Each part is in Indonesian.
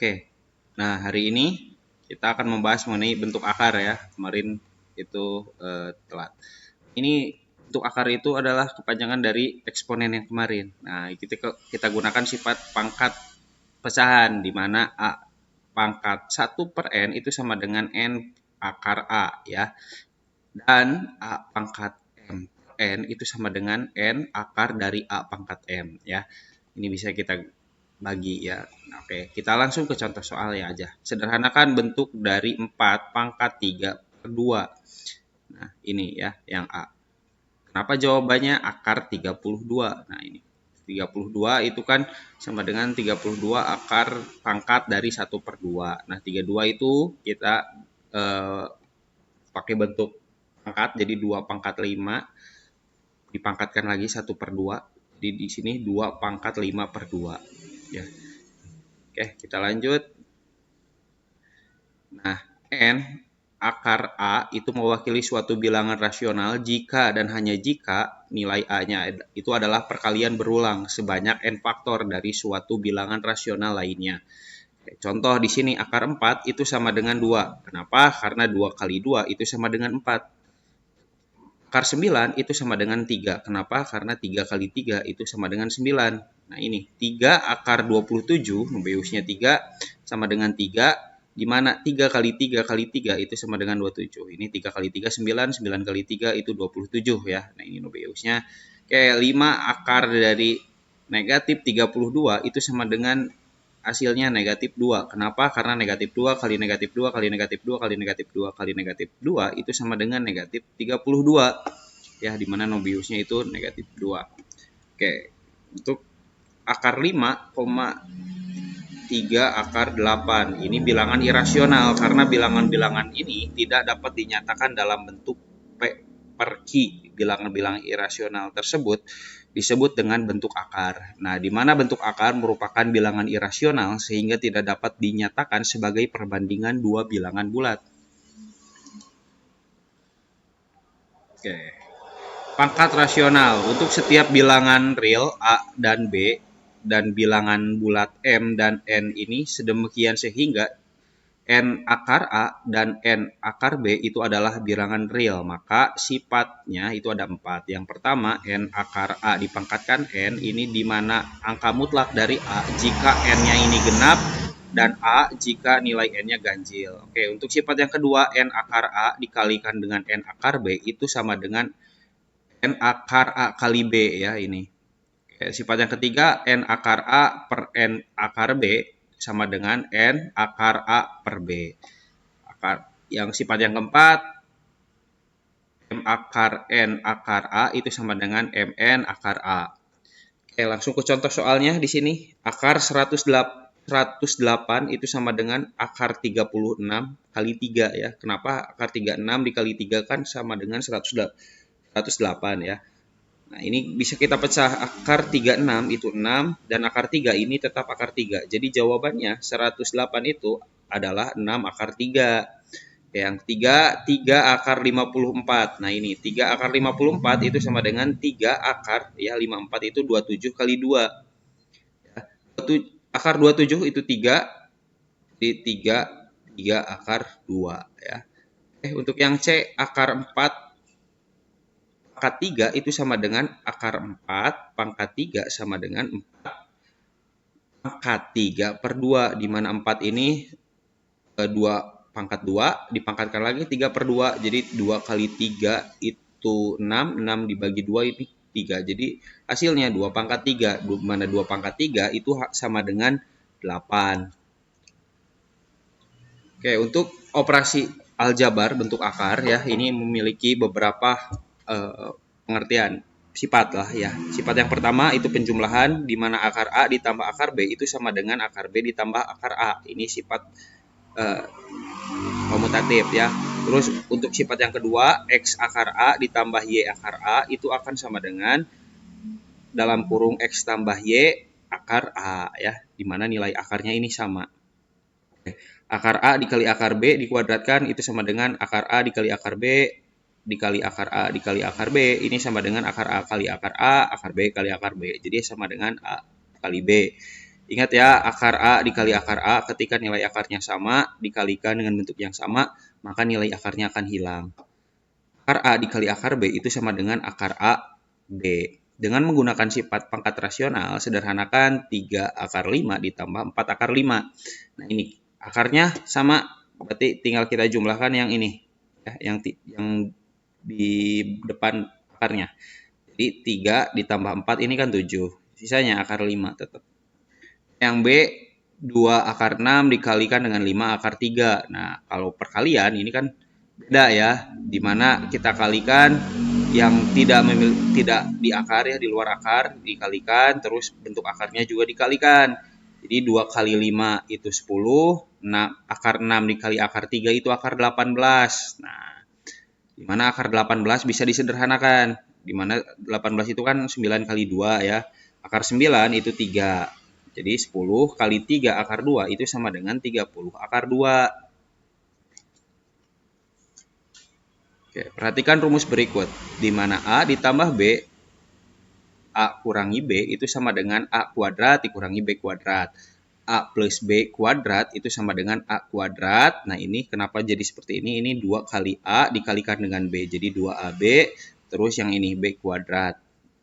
Oke, nah hari ini kita akan membahas mengenai bentuk akar ya. Kemarin itu telat. Ini bentuk akar itu adalah kepanjangan dari eksponen yang kemarin. Nah, kita gunakan sifat pangkat pecahan di mana A pangkat 1/n itu sama dengan N akar A ya. Dan A pangkat M N itu sama dengan N akar dari A pangkat M ya. Ini bisa kita bagi ya. Oke, kita langsung ke contoh soal ya aja. Sederhanakan bentuk dari 4 pangkat 3/2. Nah, ini ya yang A. Kenapa jawabannya akar 32? Nah, ini 32 itu kan sama dengan 32 akar pangkat dari 1/2. Nah, 32 itu kita pakai bentuk pangkat, jadi 2 pangkat 5 dipangkatkan lagi 1/2. Jadi di sini 2 pangkat 5/2 ya. Oke, kita lanjut. Nah, N akar A itu mewakili suatu bilangan rasional jika dan hanya jika nilai A-nya itu adalah perkalian berulang sebanyak N faktor dari suatu bilangan rasional lainnya. Oke, contoh di sini akar 4 itu sama dengan 2. Kenapa? Karena 2 kali 2 itu sama dengan 4. Akar 9 itu sama dengan 3. Kenapa? Karena 3 kali 3 itu sama dengan 9. Nah ini, 3 akar 27, Möbiusnya 3 sama dengan 3, di mana 3 kali 3 kali 3 itu sama dengan 27. Ini 3 kali 3, 9, 9 kali 3 itu 27 ya. Nah ini Möbiusnya. Oke, 5 akar dari negatif 32 itu sama dengan hasilnya negatif 2. Kenapa? Karena negatif 2 kali negatif 2 kali negatif 2 kali negatif 2 kali negatif 2 itu sama dengan negatif 32. Ya, dimana Möbiusnya itu negatif 2. Oke, untuk akar 5,3 akar 8. Ini bilangan irasional karena bilangan-bilangan ini tidak dapat dinyatakan dalam bentuk P per Q. Bilangan-bilangan irasional tersebut disebut dengan bentuk akar. Nah, di mana bentuk akar merupakan bilangan irasional sehingga tidak dapat dinyatakan sebagai perbandingan dua bilangan bulat. Oke. Pangkat rasional untuk setiap bilangan real A dan B dan bilangan bulat M dan N ini sedemikian sehingga N akar A dan N akar B itu adalah bilangan real, maka sifatnya itu ada 4. Yang pertama, N akar A dipangkatkan N, ini di mana angka mutlak dari A jika N-nya ini genap dan A jika nilai N-nya ganjil. Oke, untuk sifat yang kedua, N akar A dikalikan dengan N akar B itu sama dengan N akar A kali B ya ini. Oke, sifat yang ketiga, N akar A per N akar B sama dengan N akar A per B. Yang sifat yang keempat, M akar N akar A itu sama dengan Mn akar A. Oke, langsung ke contoh soalnya di sini. Akar 108 itu sama dengan akar 36 kali 3 ya. Kenapa? Akar 36 dikali 3 kan sama dengan 108 ya. Nah, ini bisa kita pecah. Akar 36 itu 6 dan akar 3 ini tetap akar 3. Jadi jawabannya 108 itu adalah 6 akar 3. Yang ketiga, 3 akar 54. Nah, ini 3 akar 54 itu sama dengan 3 akar ya 54 itu 27 kali 2. Ya. Akar 27 itu 3 di 3 akar 2 ya. Untuk yang C, akar 4 pangkat 3 itu sama dengan akar 4 pangkat 3 sama dengan 4 pangkat 3/2, di mana 4 ini 2 pangkat 2 dipangkatkan lagi 3/2, jadi 2 kali 3 itu 6, 6 dibagi 2 ini 3, jadi hasilnya 2 pangkat 3, di mana 2 pangkat 3 itu sama dengan 8. Oke, untuk operasi aljabar bentuk akar ya, ini memiliki beberapa pengertian sifat lah ya. Sifat yang pertama itu penjumlahan, di mana akar A ditambah akar B itu sama dengan akar B ditambah akar A. Ini sifat komutatif ya. Terus untuk sifat yang kedua, X akar A ditambah Y akar A itu akan sama dengan dalam kurung X tambah Y akar A ya, di mana nilai akarnya ini sama. Akar A dikali akar B dikuadratkan itu sama dengan akar A dikali akar B dikali akar A dikali akar B. Ini sama dengan akar A kali akar A, akar B kali akar B. Jadi sama dengan A kali B. Ingat ya, akar A dikali akar A, ketika nilai akarnya sama, dikalikan dengan bentuk yang sama, maka nilai akarnya akan hilang. Akar A dikali akar B itu sama dengan akar A, B. Dengan menggunakan sifat pangkat rasional, sederhanakan 3 akar 5 ditambah 4 akar 5. Nah ini, akarnya sama, berarti tinggal kita jumlahkan yang ini, ya, yang di depan akarnya. Jadi 3 ditambah 4 ini kan 7, sisanya akar 5 tetap. Yang B, 2 akar 6 dikalikan dengan 5 akar 3. Nah, kalau perkalian ini kan beda ya, dimana kita kalikan yang tidak di akar ya, di luar akar dikalikan, terus bentuk akarnya juga dikalikan. Jadi 2 kali 5 itu 10, nah akar 6 dikali akar 3 itu akar 18. Nah, dimana akar 18 bisa disederhanakan, dimana 18 itu kan 9 kali 2 ya, akar 9 itu 3. Jadi 10 kali 3 akar 2 itu sama dengan 30 akar 2. Oke, perhatikan rumus berikut, di mana A ditambah B, A kurangi B itu sama dengan A kuadrat dikurangi B kuadrat. A plus B kuadrat itu sama dengan A kuadrat. Nah ini kenapa jadi seperti ini? Ini 2 kali A dikalikan dengan B. Jadi 2AB, terus yang ini B kuadrat.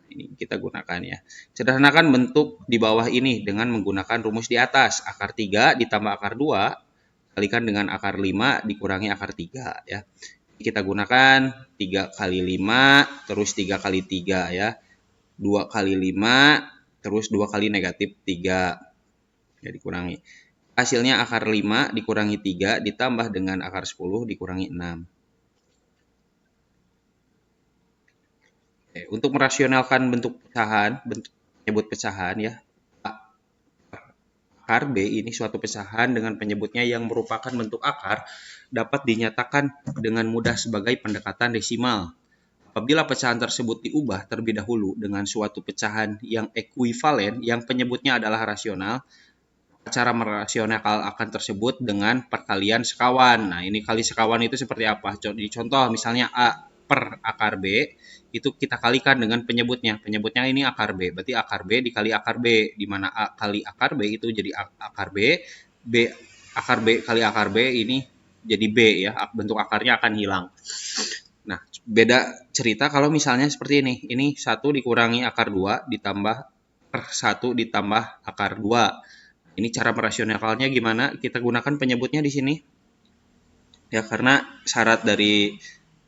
Ini kita gunakan ya. Sederhanakan bentuk di bawah ini dengan menggunakan rumus di atas. Akar 3 ditambah akar 2, kalikan dengan akar 5 dikurangi akar 3 ya. Kita gunakan 3 kali 5, terus 3 kali 3 ya. 2 kali 5, terus 2 kali negatif 3. Ya, dikurangi. Hasilnya akar 5 dikurangi 3 ditambah dengan akar 10 dikurangi 6. Oke, untuk merasionalkan bentuk pecahan, bentuk penyebut pecahan ya. Akar B ini suatu pecahan dengan penyebutnya yang merupakan bentuk akar dapat dinyatakan dengan mudah sebagai pendekatan desimal. Apabila pecahan tersebut diubah terlebih dahulu dengan suatu pecahan yang ekuivalen yang penyebutnya adalah rasional, cara merasionalkan akan tersebut dengan perkalian sekawan. Nah, ini kali sekawan itu seperti apa? Contoh misalnya A per akar B, itu kita kalikan dengan penyebutnya. Penyebutnya ini akar B, berarti akar B dikali akar B, di mana A kali akar B itu jadi akar B, B akar B kali akar B ini jadi B ya, bentuk akarnya akan hilang. Nah, beda cerita kalau misalnya seperti ini. Ini 1 dikurangi akar 2 ditambah per 1 ditambah akar 2. Ini cara merasionalkannya gimana? Kita gunakan penyebutnya di sini. Ya, karena syarat dari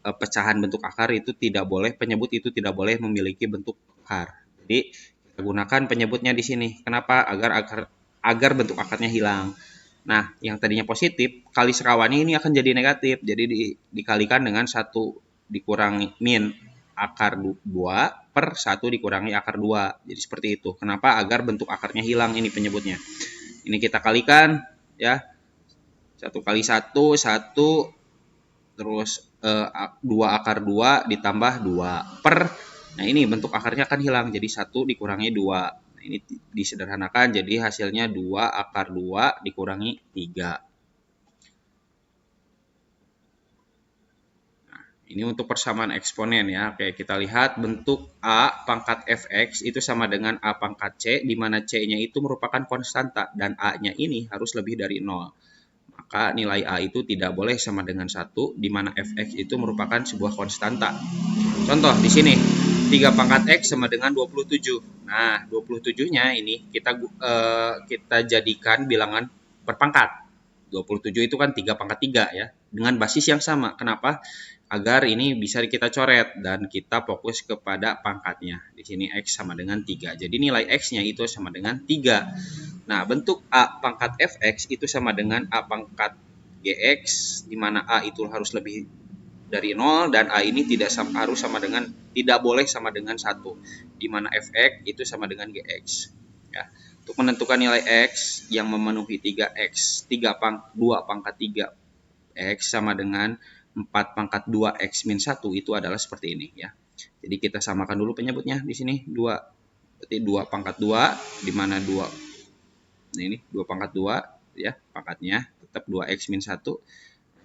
pecahan bentuk akar itu tidak boleh, penyebut itu tidak boleh memiliki bentuk akar. Jadi, kita gunakan penyebutnya di sini. Kenapa? Agar bentuk akarnya hilang. Nah, yang tadinya positif, kali sekawannya ini akan jadi negatif. Jadi dikalikan dengan 1 dikurangi min akar 2 per 1 dikurangi akar 2. Jadi seperti itu. Kenapa? Agar bentuk akarnya hilang, ini penyebutnya. Ini kita kalikan ya, 1 kali 1 1, terus 2 akar 2 ditambah 2 per, nah ini bentuk akarnya akan hilang, jadi 1 dikurangi 2. Nah, ini disederhanakan jadi hasilnya 2 akar 2 dikurangi 3. Ini untuk persamaan eksponen ya. Oke, kita lihat bentuk A pangkat fx itu sama dengan A pangkat c, di mana c-nya itu merupakan konstanta dan A-nya ini harus lebih dari 0. Maka nilai A itu tidak boleh sama dengan 1, di mana fx itu merupakan sebuah konstanta. Contoh di sini, 3 pangkat x sama dengan 27. Nah, 27-nya ini kita jadikan bilangan berpangkat. 27 itu kan 3 pangkat 3 ya, dengan basis yang sama. Kenapa? Agar ini bisa kita coret dan kita fokus kepada pangkatnya. Di sini X sama dengan 3. Jadi nilai X-nya itu sama dengan 3. Nah, bentuk A pangkat Fx itu sama dengan A pangkat Gx, di mana A itu harus lebih dari 0 dan A ini harus sama dengan, tidak boleh sama dengan 1, di mana Fx itu sama dengan Gx. Ya. Untuk menentukan nilai X yang memenuhi 3X, 2 pangkat 3 X sama dengan 4 pangkat 2 X min 1 itu adalah seperti ini ya. Jadi kita samakan dulu penyebutnya di sini 2. Berarti 2 pangkat 2, di mana 2, nah ini 2 pangkat 2 ya, pangkatnya tetap 2X min 1.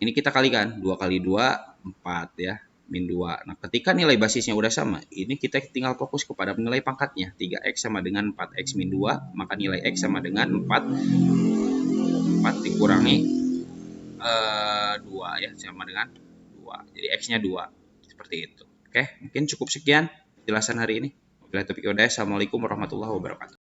Ini kita kalikan 2 kali 2 4 ya. min 2. Nah, ketika nilai basisnya udah sama, ini kita tinggal fokus kepada nilai pangkatnya. 3x sama dengan 4x min 2, maka nilai x sama dengan 4 dikurangi 2 ya, sama dengan 2. Jadi x-nya 2. Seperti itu. Oke, mungkin cukup sekian penjelasan hari ini. Wabillahi taufiq wal hidayah. Assalamualaikum warahmatullahi wabarakatuh.